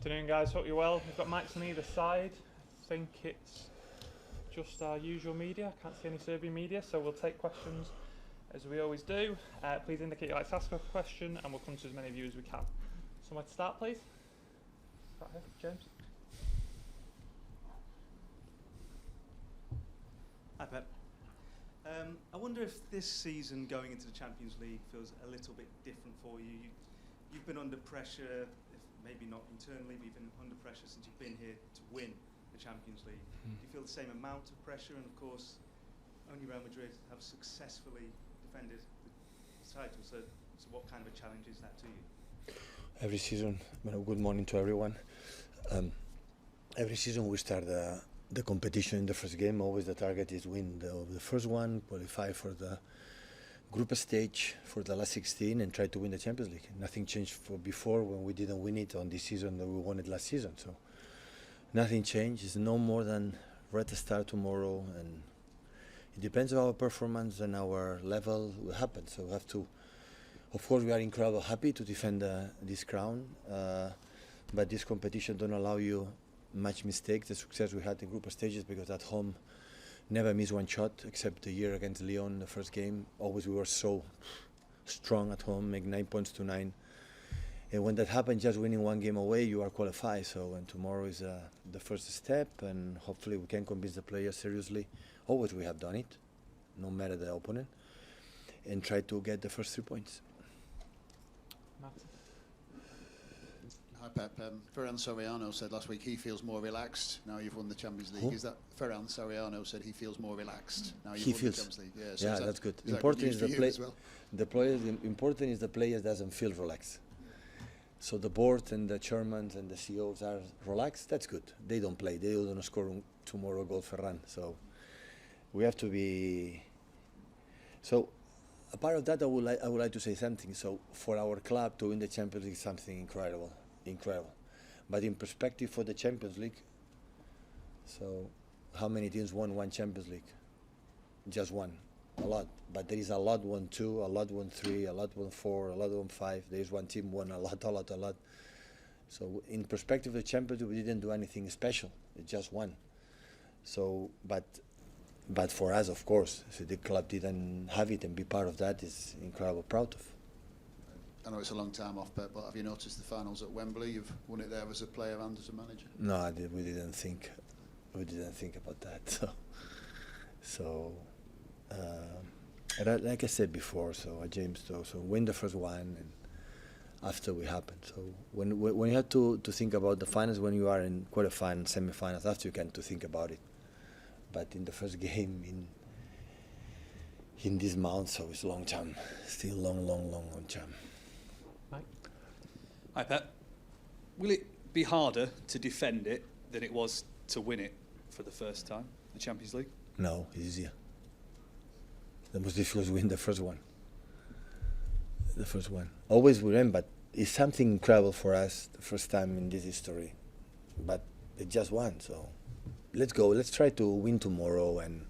Afternoon, guys. Hope you're well. We've got mics on either side. I think it's just our usual media. I can't see any Serbian media, so we'll take questions as we always do. Please indicate you'd like to ask a question, and we'll come to as many of you as we can. Somewhere to start, please. Right here, James. Hi, Pep. I wonder if this season going into the Champions League feels a little bit different for you. You've been under pressure, if maybe not internally, but you've been under pressure since you've been here to win the Champions League. Do you feel the same amount of pressure? And of course, only Real Madrid have successfully defended the title. So what kind of a challenge is that to you? Every season, good morning to everyone. Every season we start the competition in the first game. Always the target is win the first one, qualify for the group stage for the last 16 and try to win the Champions League. Nothing changed for before when we didn't win it on this season that we won it last season. So nothing changed. It's no more than red start tomorrow, and it depends on our performance and our level will happen. So we have to, of course we are incredibly happy to defend this crown, but this competition don't allow you much mistakes. The success we had in group stages, because at home never miss one shot except the year against Lyon, the first game. Always we were so strong at home, make 9 points to 9. And when that happens, just winning one game away, you are qualified. So and tomorrow is the first step, and hopefully we can convince the players seriously. Always we have done it, no matter the opponent, and try to get the first 3 points. Hi Pep, Ferran Soriano said last week he feels more relaxed now you've won the Champions League. Is that Ferran Soriano said he feels more relaxed now you've won the Champions League? Yeah, so that's good. Important is the players. Important is the players doesn't feel relaxed. So the board and the chairmen and the CEOs are relaxed. That's good. They don't play. They don't score tomorrow goal Ferran. So we have to be. So a part of that, I would like to say something. So for our club to win the Champions League is something incredible. But in perspective for the Champions League, so how many teams won one Champions League? Just one. A lot. But there is a lot won 2, a lot won 3, a lot won 4, a lot won 5. There is one team won a lot. So in perspective of the Champions League, we didn't do anything special. It just won. So but for us, of course, so the club didn't have it, and be part of that is incredibly proud of. I know it's a long time off, Pep, but have you noticed the finals at Wembley? You've won it there as a player and as a manager. No, we didn't think about that. Like I said before, so James, so win the first one, and after we happen. So when you have to think about the finals, when you are in quarterfinals, semi-finals, after you can to think about it. But in the first game in this month, so it's long time, still long time. Hi Pep. Will it be harder to defend it than it was to win it for the first time, the Champions League? No, it's easier. The most difficult is win the first one. Always we win, but it's something incredible for us, the first time in this history. But it just won, so let's go. Let's try to win tomorrow. And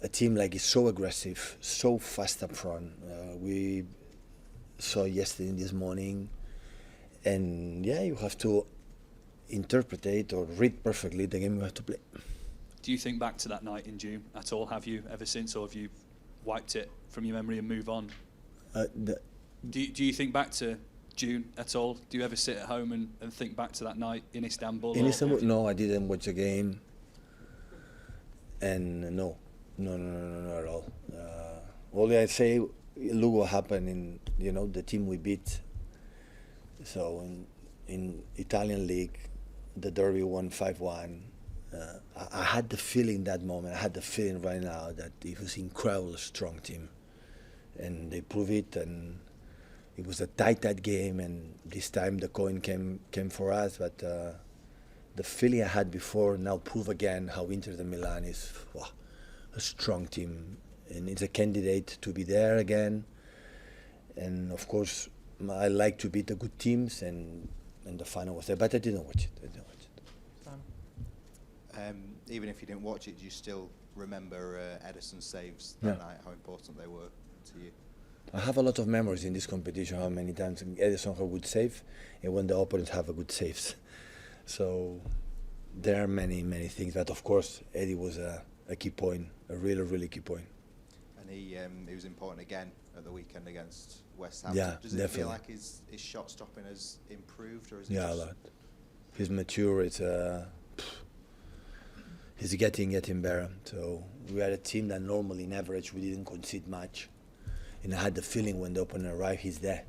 a team like is so aggressive, so fast up front. We saw yesterday and this morning. And yeah, you have to interpret it or read perfectly the game you have to play. Do you think back to that night in June at all? Have you ever since, or have you wiped it from your memory and move on? Do you think back to June at all? Do you ever sit at home and think back to that night in Istanbul? No, I didn't watch the game. And no, at all. Only I say, look what happened in the team we beat. So in Italian league, the derby won 5-1. I had the feeling that moment. I had the feeling right now that it was incredibly strong team, and they proved it. And it was a tight game. And this time the coin came for us. But the feeling I had before now prove again how Inter de Milan is a strong team, and it's a candidate to be there again. And of course, I like to beat the good teams, and the final was there, but I didn't watch it. Even if you didn't watch it, do you still remember Ederson's saves that night, how important they were to you? I have a lot of memories in this competition, how many times Edison have a good save, and when the opponents have a good saves. So there are many things, but of course Eddie was a key point, a really key point. And he was important again at the weekend against West Ham. Yeah, Does it definitely. feel like his shot stopping has improved, or is it Yeah, just a lot. He's mature. He's getting better. So we had a team that normally in average we didn't concede much, and I had the feeling when the opponent arrived, he's there.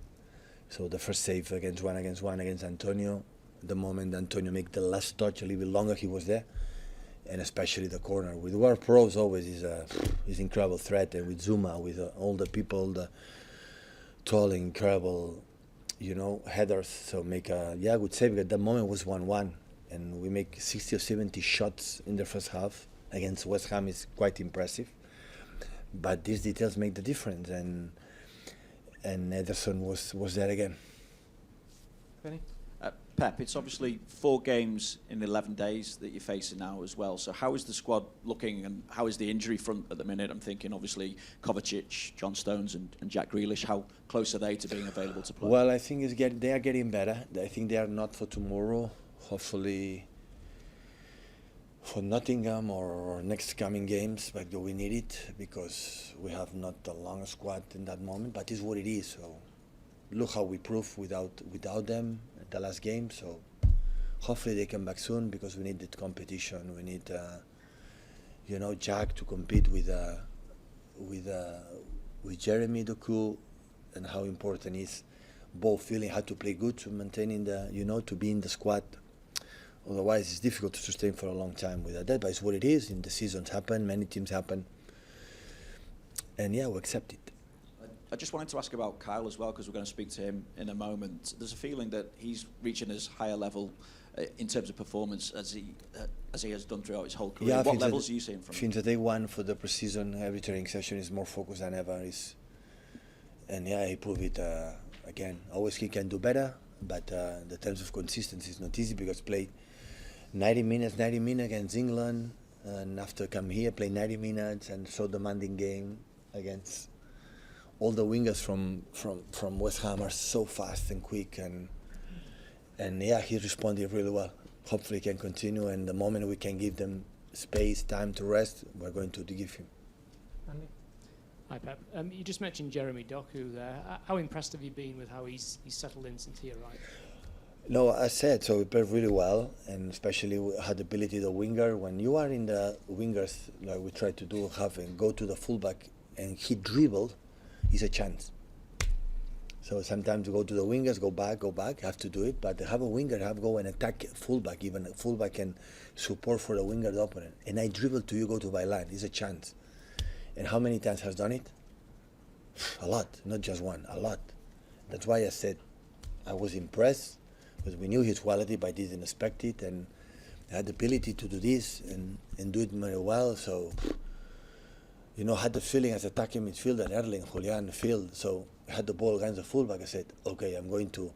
So the first save against one against Antonio, the moment Antonio made the last touch a little bit longer, he was there, and especially the corner. With our pros always is incredible threat, and with Zuma, with all the people, the tall, incredible, headers. So make a good save. At that moment was 1-1, and we make 60 or 70 shots in the first half against West Ham is quite impressive. But these details make the difference, and Ederson was there again. Vinny? Pep, it's obviously 4 games in 11 days that you're facing now as well. So how is the squad looking, and how is the injury front at the minute? I'm thinking obviously Kovacic, John Stones and Jack Grealish. How close are they to being available to play? Well, I think they are getting better. I think they are not for tomorrow. Hopefully for Nottingham or next coming games, but we need it because we have not a long squad in that moment, but it's what it is. So look how we proved without them at the last game. So hopefully they come back soon because we need the competition. We need Jack to compete with Jeremy Doku, and how important is both feeling how to play good to maintaining to be in the squad. Otherwise, it's difficult to sustain for a long time without that. But it's what it is. In the seasons happen, many teams happen, and we accept it. I just wanted to ask about Kyle as well, because we're going to speak to him in a moment. There's a feeling that he's reaching his higher level in terms of performance as he has done throughout his whole career. Yeah, what levels are you seeing from him? Since day one for the pre-season, every training session is more focused than ever. He proved it again. Always he can do better, but the terms of consistency is not easy because played 90 minutes against England, and after come here, play 90 minutes and so demanding game against all the wingers from West Ham are so fast and quick, and he responded really well. Hopefully he can continue, and the moment we can give them space, time to rest, we're going to give him. Andy? Hi Pep. You just mentioned Jeremy Doku there. How impressed have you been with how he's settled in since he arrived? No, I said, so we played really well, and especially we had the ability the winger. When you are in the wingers, like we try to do, go to the fullback and he dribbled, is a chance. So sometimes you go to the wingers, go back, have to do it, but have a winger, go and attack fullback, even a fullback can support for the winger, the opponent. And I dribble to you, go to my line, is a chance. And how many times has done it? A lot, not just one, a lot. That's why I said I was impressed, because we knew his quality, but didn't expect it, and I had the ability to do this and do it very well. So, had the feeling as attacking midfielder, Erling, Julian, field. So I had the ball against the fullback. I said, okay, I'm going to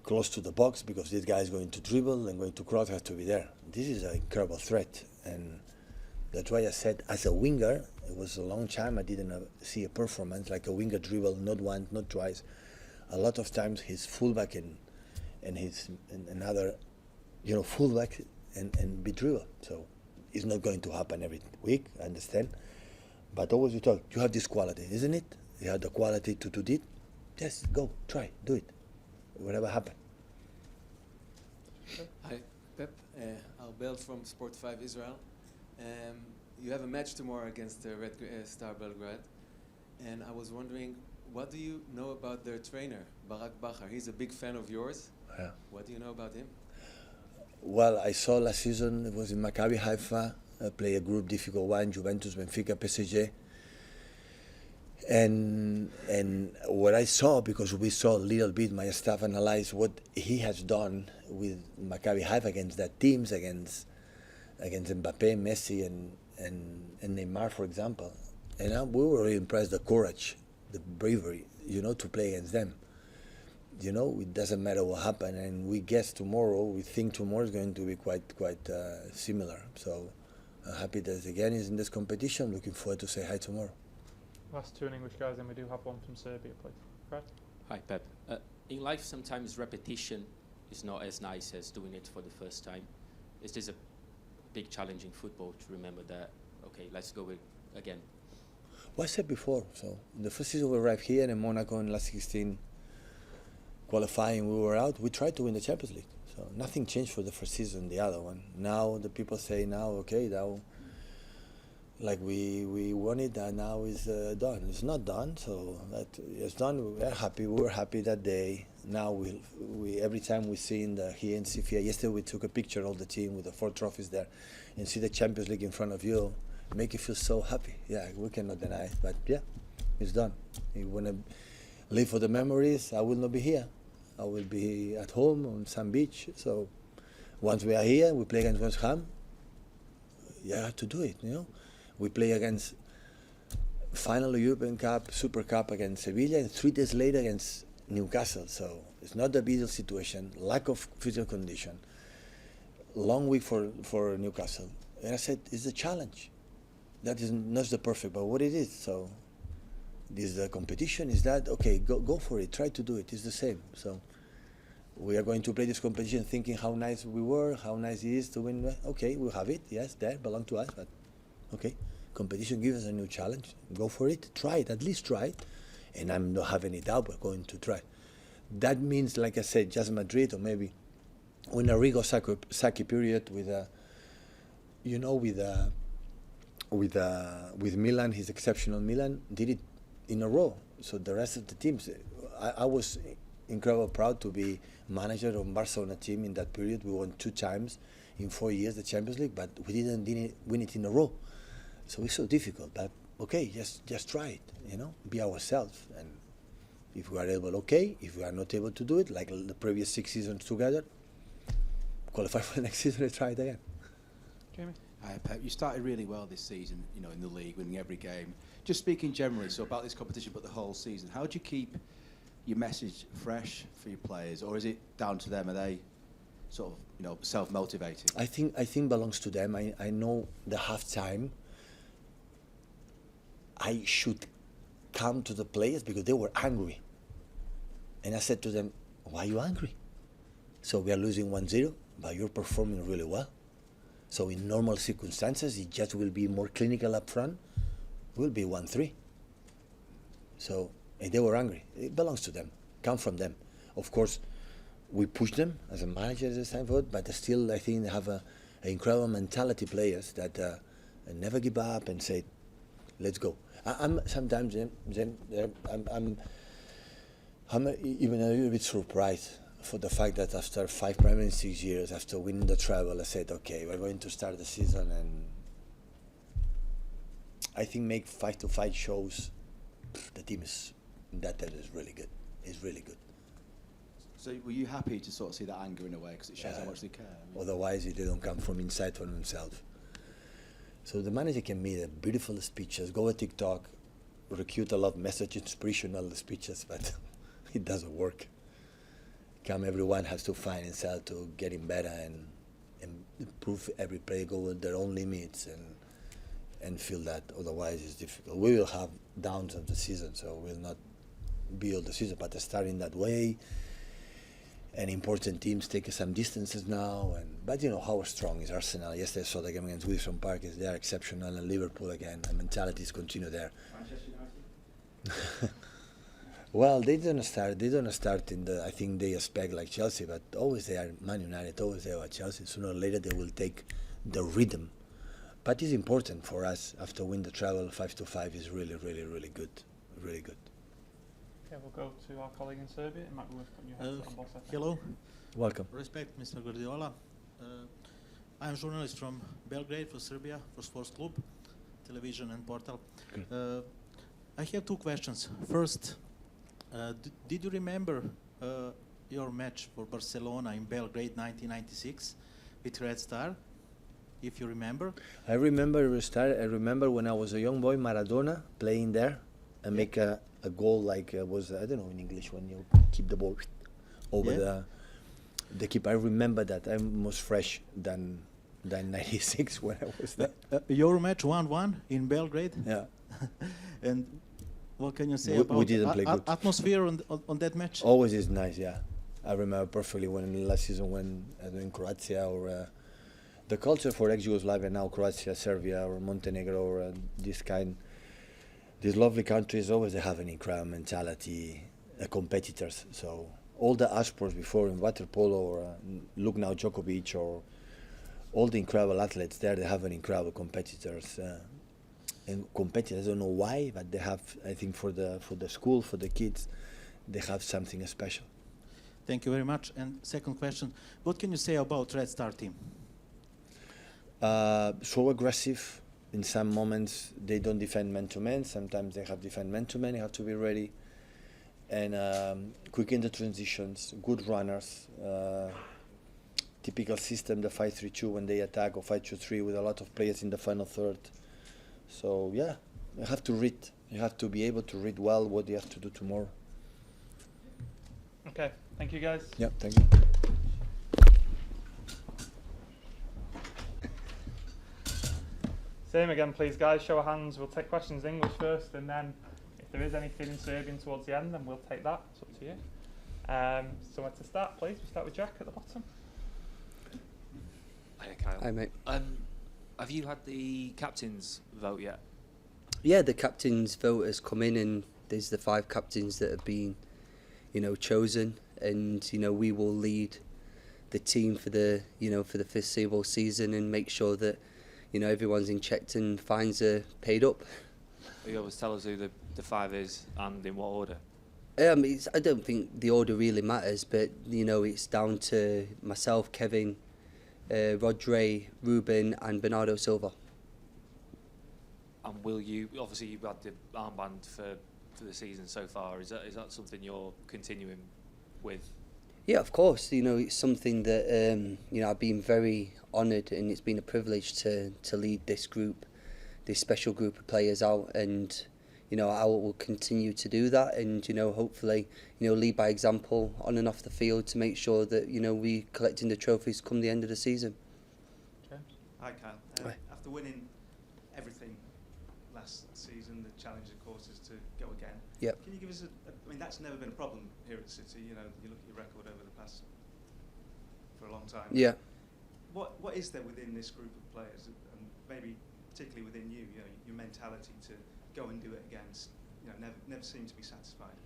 close to the box because this guy is going to dribble and going to cross, has to be there. This is an incredible threat, and that's why I said, as a winger, it was a long time I didn't see a performance like a winger dribble, not once, not twice. A lot of times his fullback and another, fullback and be dribble. So it's not going to happen every week, I understand. But always we talk, you have this quality, isn't it? You have the quality to do it. Yes, go, try, do it. Whatever happen. Hi, Pep. Albel from Sport 5 Israel. You have a match tomorrow against Red Star Belgrade. And I was wondering, what do you know about their trainer, Barak Bakar? He's a big fan of yours. Yeah. What do you know about him? Well, I saw last season, it was in Maccabi Haifa, play a group, difficult one, Juventus, Benfica, PSG. And what I saw, because we saw a little bit, my staff analyzed what he has done with Maccabi Haifa against that teams, against Mbappe, Messi, and Neymar, for example. And we were really impressed, the courage, the bravery, to play against them. It doesn't matter what happened, and we think tomorrow is going to be quite similar. So I'm happy that again is in this competition. Looking forward to say hi tomorrow. Last two in English guys, and we do have one from Serbia, please. Fred? Hi, Pep. In life, sometimes repetition is not as nice as doing it for the first time. Is this a big challenge in football to remember that, okay, let's go again? Well, I said before, so the first season we arrived here in Monaco in last 16 qualifying, we were out, we tried to win the Champions League. So nothing changed for the first season, the other one. Now the people say okay, now like we won it and now it's done. It's not done, so that it's done. We're happy. We were happy that day. Now we every time we see here in Sofia. Yesterday we took a picture of the team with the 4 trophies there, and see the Champions League in front of you, make you feel so happy. Yeah, we cannot deny it, but yeah, it's done. You wanna live for the memories. I will not be here. I will be at home on some beach. So once we are here, we play against West Ham. You have to do it, you know. We play against final European Cup, Super Cup against Sevilla, and 3 days later against Newcastle. So it's not the ideal situation. Lack of physical condition. Long week for Newcastle. And I said, it's a challenge. That is not the perfect, but what it is. So this is the competition. Is that okay? Go for it. Try to do it. It's the same. So we are going to play this competition, thinking how nice we were, how nice it is to win. Okay, we have it. Yes, there belong to us, but. Okay, competition gives us a new challenge. Go for it. Try it. At least try it. And I'm not having any doubt we're going to try. That means, like I said, just Madrid or maybe when Arrigo Sacchi period with Milan, his exceptional Milan did it in a row. So the rest of the teams, I was incredibly proud to be manager of Barcelona team in that period. We won 2 times in 4 years the Champions League, but we didn't win it in a row. So it's so difficult, but okay, just try it, you know, be ourselves. And if we are able, okay. If we are not able to do it, like the previous 6 seasons together, qualify for the next season and try it again. Jamie? Hi, Pep. You started really well this season, you know, in the league, winning every game. Just speaking generally, so about this competition, but the whole season, how do you keep your message fresh for your players, or is it down to them? Are they sort of, you know, self-motivated? I think belongs to them. I know the halftime. I should come to the players because they were angry. And I said to them, why are you angry? So we are losing 1-0, but you're performing really well. So in normal circumstances, it just will be more clinical up front. Will be 1-3. So, and they were angry. It belongs to them, come from them. Of course, we push them as a manager at the time for it, but still I think they have an incredible mentality players that never give up and say, let's go. I'm sometimes I'm even a little bit surprised for the fact that after 5 Premier League in 6 years, after winning the treble, I said, okay, we're going to start the season, and I think make 5-5 shows. The team is that is really good. It's really good. So were you happy to sort of see that anger in a way, because it shows how much they care? I mean, otherwise, they don't come from inside for themselves. So the manager can make the beautiful speeches, go on TikTok, recruit a lot of message, inspirational speeches, but it doesn't work. Everyone has to find himself to getting better and improve every player, go with their own limits and feel that. Otherwise, it's difficult. We will have downs of the season, so we'll not be all the season, but starting that way. And important teams take some distances now, but you know how strong is Arsenal. Yesterday I saw the game against Wilson Park. They are exceptional, and Liverpool again. The mentalities continue there. Manchester United? Well, they don't start in the. I think they expect like Chelsea, but always they are Man United. Always they are Chelsea. Sooner or later they will take the rhythm. But it's important for us after win the treble. 5-5 is really, really, really good, really good. Okay, we'll go to our colleague in Serbia. It might be worth putting your headset on, boss, I think. Hello. Welcome. Respect, Mr. Guardiola. I'm a journalist from Belgrade, for Serbia, for Sports Club, television and portal. I have 2 questions. First, did you remember your match for Barcelona in Belgrade 1996 with Red Star, if you remember? I remember Red Star. I remember when I was a young boy, Maradona, playing there and make a goal like was, I don't know in English, when you keep the ball over the keeper. I remember that. I'm more fresh than 96 when I was there. Your match 1-1 in Belgrade? Yeah. And What can you say We about didn't play good. atmosphere on that match? Always is nice, yeah. I remember perfectly when last season when in Croatia or the culture for ex-Yugoslavia now, Croatia, Serbia or Montenegro or these lovely countries always have an incredible mentality, competitors. So all the sports before in water polo or look now Djokovic or all the incredible athletes there, they have an incredible competitors. And competitors, I don't know why, but they have, I think for the school, for the kids, they have something special. Thank you very much. And second question, what can you say about Red Star team? So aggressive. In some moments, they don't defend man-to-man. Sometimes they have defend man-to-man. You have to be ready. And quick in the transitions, good runners. Typical system, the 5-3-2 when they attack, or 5-2-3 with a lot of players in the final third. So yeah, you have to read. You have to be able to read well what you have to do tomorrow. Okay, thank you guys. Yeah, thank you. Same again, please, guys. Show of hands. We'll take questions in English first, and then if there is anything in Serbian towards the end, then we'll take that. It's up to you. Somewhere to start, please. We'll start with Jack at the bottom. Hi, Kyle. Hi, mate. Have you had the captain's vote yet? Yeah, the captain's vote has come in, and there's the 5 captains that have been, chosen, and we will lead the team for the for the foreseeable season and make sure that everyone's in check and fines are paid up. You always tell us who the 5 is and in what order. I don't think the order really matters, but it's down to myself, Kevin, Rodri, Ruben and Bernardo Silva. And will you, obviously you've had the armband for the season so far, is that something you're continuing with? Yeah, of course. It's something that I've been very honoured, and it's been a privilege to lead this group, this special group of players out, and I will continue to do that, and hopefully lead by example on and off the field to make sure that we collecting the trophies come the end of the season. Hi, Kyle. After winning everything last season, the challenge, of course, is to go again. Yep. Can you give us I mean, that's never been a problem here at City. You look at your record over the past for a long time. Yeah. What is there within this group of players, and maybe particularly within you, your mentality to go and do it again, never seem to be satisfied?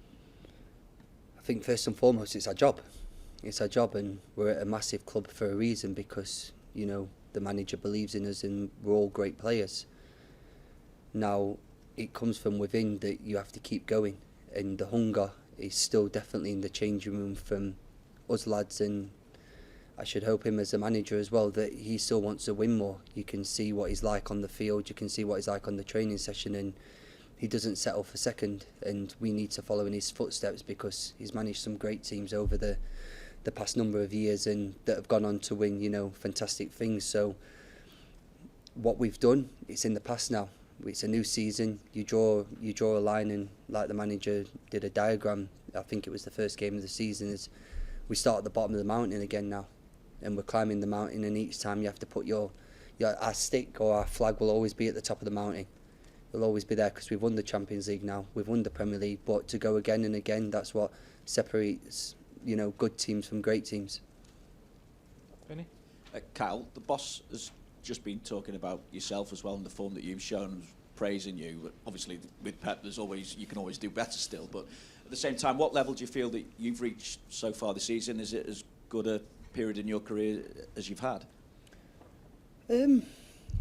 I think first and foremost it's our job. It's our job, and we're at a massive club for a reason because the manager believes in us and we're all great players. Now it comes from within that you have to keep going, and the hunger is still definitely in the changing room from us lads, and I should hope him as a manager as well that he still wants to win more. You can see what he's like on the field, you can see what he's like on the training session, and he doesn't settle for second, and we need to follow in his footsteps because he's managed some great teams over the past number of years and that have gone on to win fantastic things. So what we've done, it's in the past now. It's a new season. You draw a line, and like the manager did a diagram, I think it was the first game of the season, is we start at the bottom of the mountain again now, and we're climbing the mountain, and each time you have to put our stick or our flag will always be at the top of the mountain. It'll always be there because we've won the Champions League now, we've won the Premier League, but to go again and again, that's what separates good teams from great teams. Vinny? Kyle, the boss has just been talking about yourself as well and the form that you've shown, praising you. Obviously with Pep you can always do better still, but at the same time, what level do you feel that you've reached so far this season? Is it as good a period in your career as you've had?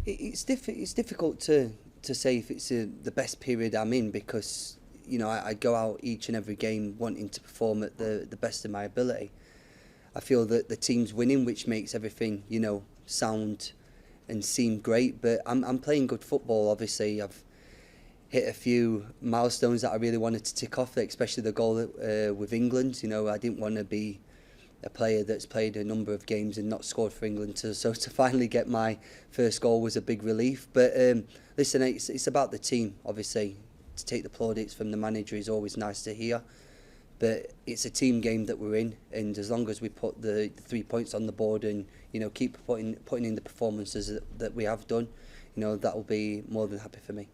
It's difficult to say if it's the best period I'm in because I go out each and every game wanting to perform at the best of my ability. I feel that the team's winning, which makes everything sound and seem great, but I'm playing good football. Obviously I've hit a few milestones that I really wanted to tick off, especially the goal with England. I didn't want to be a player that's played a number of games and not scored for England, so to finally get my first goal was a big relief. But listen, it's about the team. Obviously to take the plaudits from the manager is always nice to hear, but it's a team game that we're in, and as long as we put the 3 points on the board and keep putting in the performances that we have done, that will be more than happy for me.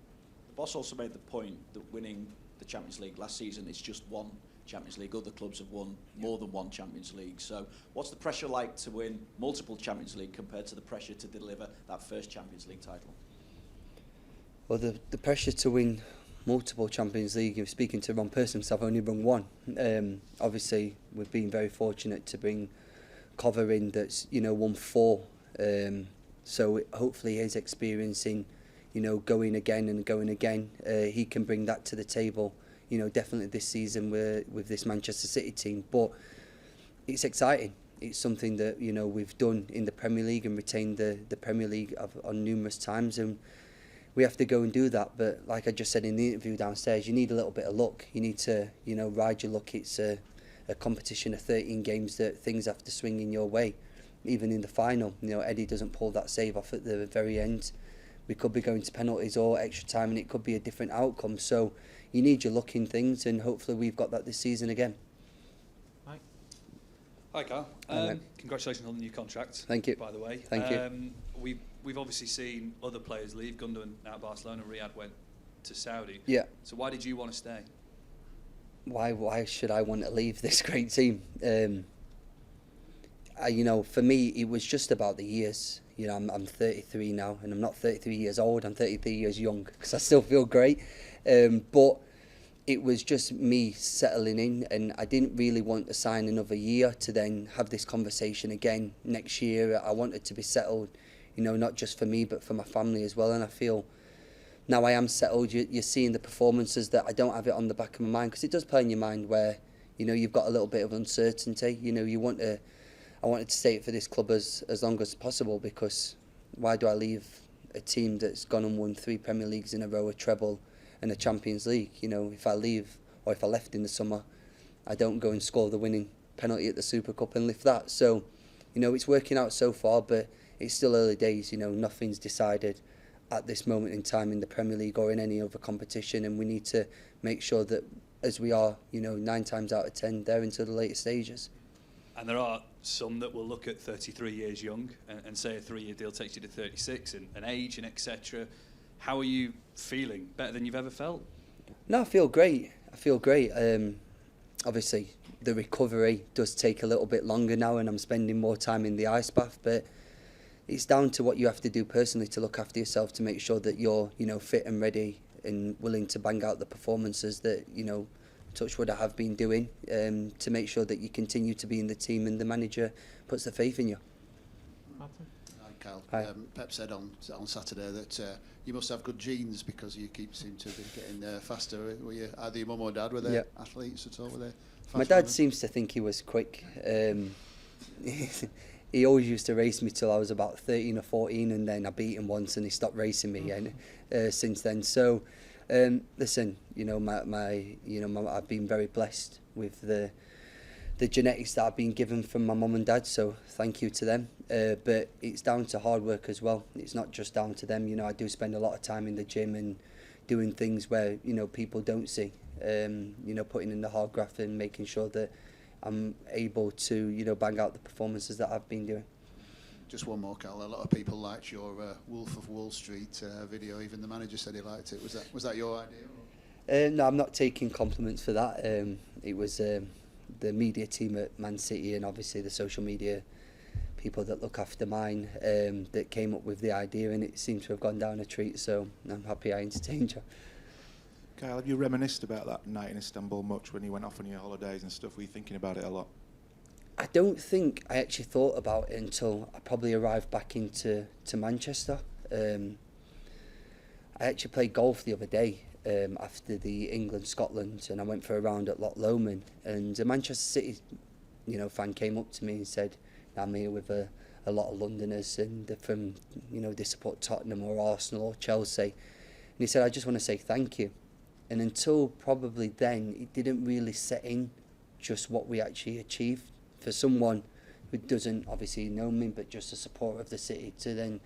The boss also made the point that winning the Champions League. Last season, it's just one Champions League. Other clubs have won more than one Champions League. So what's the pressure like to win multiple Champions League compared to the pressure to deliver that first Champions League title? Well, the pressure to win multiple Champions League, if speaking to the wrong person, because I've only won one. Obviously, we've been very fortunate to bring Cover in that's, won 4. So hopefully his experience in, going again and going again, he can bring that to the table. Definitely this season with this Manchester City team. But it's exciting. It's something that, we've done in the Premier League and retained the Premier League on numerous times. And we have to go and do that. But like I just said in the interview downstairs, you need a little bit of luck. You need to, ride your luck. It's a competition of 13 games that things have to swing in your way. Even in the final, Eddie doesn't pull that save off at the very end. We could be going to penalties or extra time and it could be a different outcome. So you need your luck in things, and hopefully we've got that this season again. Hi, Carl. Congratulations on the new contract. Thank you. By the way. Thank you. We've obviously seen other players leave. Gundogan out of Barcelona, Riyad went to Saudi. Yeah. So why did you want to stay? Why should I want to leave this great team? For me, it was just about the years. I'm 33 now, and I'm not 33 years old. I'm 33 years young because I still feel great. But it was just me settling in, and I didn't really want to sign another year to then have this conversation again next year. I wanted to be settled, not just for me but for my family as well. And I feel now I am settled. You're seeing the performances that I don't have it on the back of my mind, because it does play in your mind where you've got a little bit of uncertainty. I wanted to stay for this club as long as possible, because why do I leave a team that's gone and won 3 Premier Leagues in a row, a treble and a Champions League? If I leave, or if I left in the summer, I don't go and score the winning penalty at the Super Cup and lift that. So, it's working out so far, but it's still early days. Nothing's decided at this moment in time in the Premier League or in any other competition, and we need to make sure that, as we are, 9 times out of 10, they're into the later stages. And there are some that will look at 33 years young and say a 3-year deal takes you to 36 and age and etc. How are you feeling? Better than you've ever felt? No, I feel great. Obviously, the recovery does take a little bit longer now, and I'm spending more time in the ice bath. But it's down to what you have to do personally to look after yourself, to make sure that you're, fit and ready and willing to bang out the performances that, touch wood I have been doing, to make sure that you continue to be in the team and the manager puts the faith in you. Martin? Hi, Cal. Hi. Pep said on Saturday that you must have good genes because you seem to be getting faster. Were you either your mum or dad, were they athletes at all? Were they fast My dad seems to think he was quick. He always used to race me till I was about 13 or 14, and then I beat him once and he stopped racing me since then. So listen, I've been very blessed with the genetics that I've been given from my mum and dad, so thank you to them. But it's down to hard work as well. It's not just down to them. I do spend a lot of time in the gym and doing things where people don't see. Putting in the hard graft and making sure that I'm able to bang out the performances that I've been doing. Just one more, Cal. A lot of people liked your Wolf of Wall Street video. Even the manager said he liked it. Was that your idea? No, I'm not taking compliments for that. It was the media team at Man City, and obviously the social media people that look after mine, that came up with the idea, and it seems to have gone down a treat. So I'm happy I entertained you. Kyle, have you reminisced about that night in Istanbul much when you went off on your holidays and stuff? Were you thinking about it a lot? I don't think I actually thought about it until I probably arrived back into Manchester. I actually played golf the other day after the England-Scotland, and I went for a round at Loch Lomond, and a Manchester City fan came up to me and said, I'm here with a lot of Londoners, and they're from, they support Tottenham or Arsenal or Chelsea. And he said, I just want to say thank you. And until probably then, it didn't really set in just what we actually achieved. For someone who doesn't obviously know me, but just a supporter of the city, to then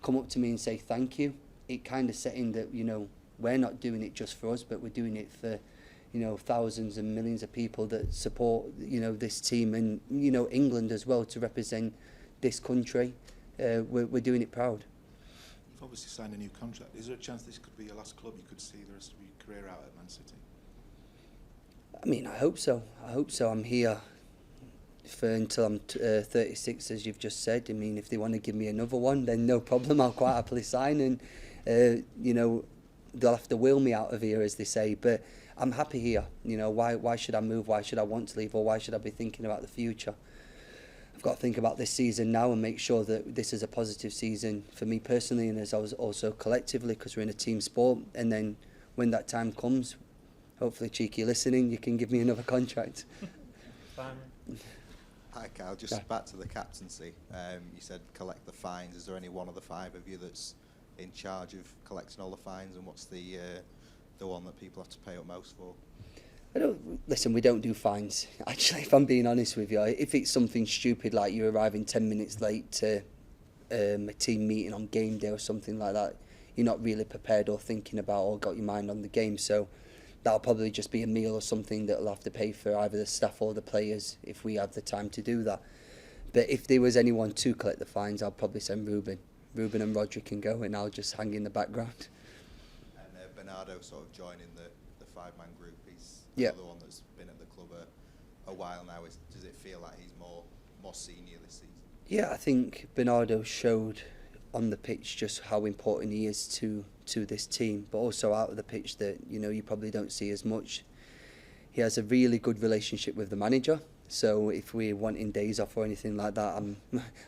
come up to me and say thank you, it kind of set in that, we're not doing it just for us, but we're doing it for, thousands and millions of people that support, this team, and, England as well, to represent this country. We're doing it proud. You've obviously signed a new contract. Is there a chance this could be your last club? You could see the rest of your career out at Man City? I mean, I hope so. I'm here for until I'm 36, as you've just said. I mean, if they want to give me another one, then no problem. I'll quite happily sign, and you know, they'll have to wheel me out of here, as they say. But I'm happy here. You know, why should I move? Why should I want to leave? Or why should I be thinking about the future? I've got to think about this season now and make sure that this is a positive season for me personally, and as I was also collectively, because we're in a team sport. And then when that time comes, hopefully, Cheeky, listening, you can give me another contract. Hi, Kyle. Just back to the captaincy. You said collect the fines. Is there any one of the five of you that's in charge of collecting all the fines, and what's the one that people have to pay up most for? Listen, we don't do fines. Actually, if I'm being honest with you, if it's something stupid like you're arriving 10 minutes late to a team meeting on game day or something like that, you're not really prepared or thinking about or got your mind on the game. So that'll probably just be a meal or something that will have to pay for either the staff or the players if we have the time to do that. But if there was anyone to collect the fines, I'll probably send Ruben. Ruben and Roger can go, and I'll just hang in the background. And Bernardo sort of joining the five-man group. He's Yeah. the one that's been at the club a while now. Does it feel like he's more senior this season? Yeah, I think Bernardo showed on the pitch just how important he is to this team, but also out of the pitch that, you know, you probably don't see as much. He has a really good relationship with the manager, so if we're wanting days off or anything like that,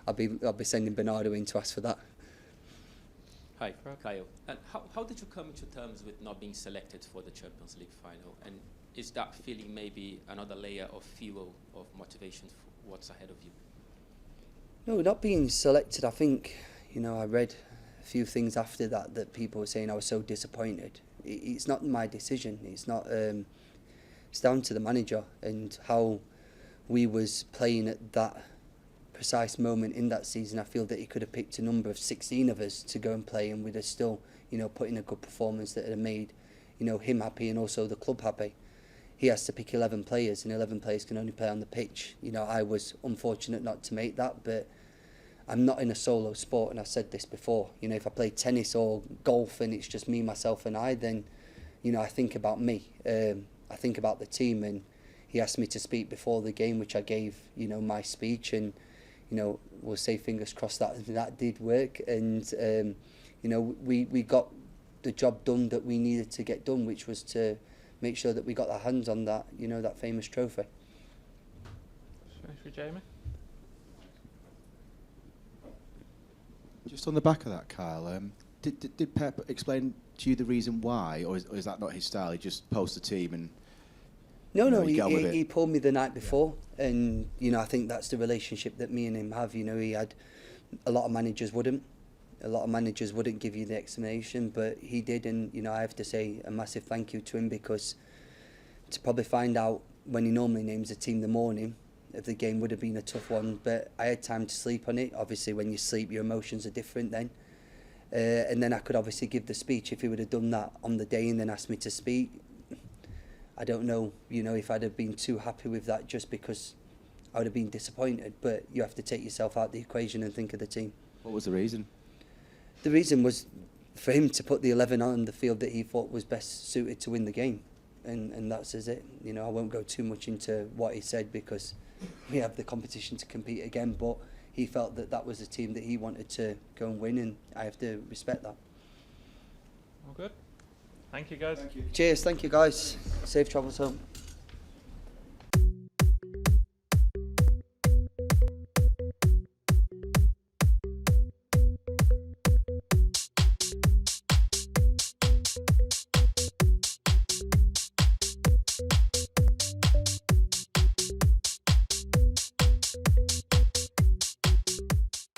I'll be sending Bernardo in to ask for that. Hi, Kyle. And how did you come to terms with not being selected for the Champions League final? And is that feeling maybe another layer of fuel, of motivation for what's ahead of you? No, not being selected. I think, you know, I read a few things after that people were saying I was so disappointed. It's not my decision. It's not. It's down to the manager and how we was playing at that precise moment in that season. I feel that he could have picked a number of 16 of us to go and play, and we'd have still, you know, put in a good performance that would have made, you know, him happy and also the club happy. He has to pick 11 players, and 11 players can only play on the pitch. You know, I was unfortunate not to make that, but I'm not in a solo sport, and I've said this before. You know, if I play tennis or golf and it's just me, myself and I, then, you know, I think about me. I think about the team, and he asked me to speak before the game, which I gave, you know, my speech, and, you know, we'll say fingers crossed that did work. And, you know, we got the job done that we needed to get done, which was to make sure that we got our hands on that, you know, that famous trophy. Finish with Jamie. Just on the back of that, Kyle, did Pep explain to you the reason why, or is that not his style? He just posts the team and... No, he pulled me the night before, and, you know, I think that's the relationship that me and him have. You know, he had a lot of managers wouldn't give you the explanation, but he did, and, you know, I have to say a massive thank you to him, because to probably find out when he normally names a team the morning of the game would have been a tough one, but I had time to sleep on it. Obviously, when you sleep, your emotions are different then. And then I could obviously give the speech. If he would have done that on the day and then asked me to speak, I don't know, you know, if I'd have been too happy with that, just because I would have been disappointed. But you have to take yourself out of the equation and think of the team. What was the reason? The reason was for him to put the 11 on the field that he thought was best suited to win the game. And that's it. You know, I won't go too much into what he said, because we have the competition to compete again, but he felt that that was a team that he wanted to go and win, and I have to respect that. All good. Thank you, guys. Thank you. Cheers, thank you, guys. Safe travels home.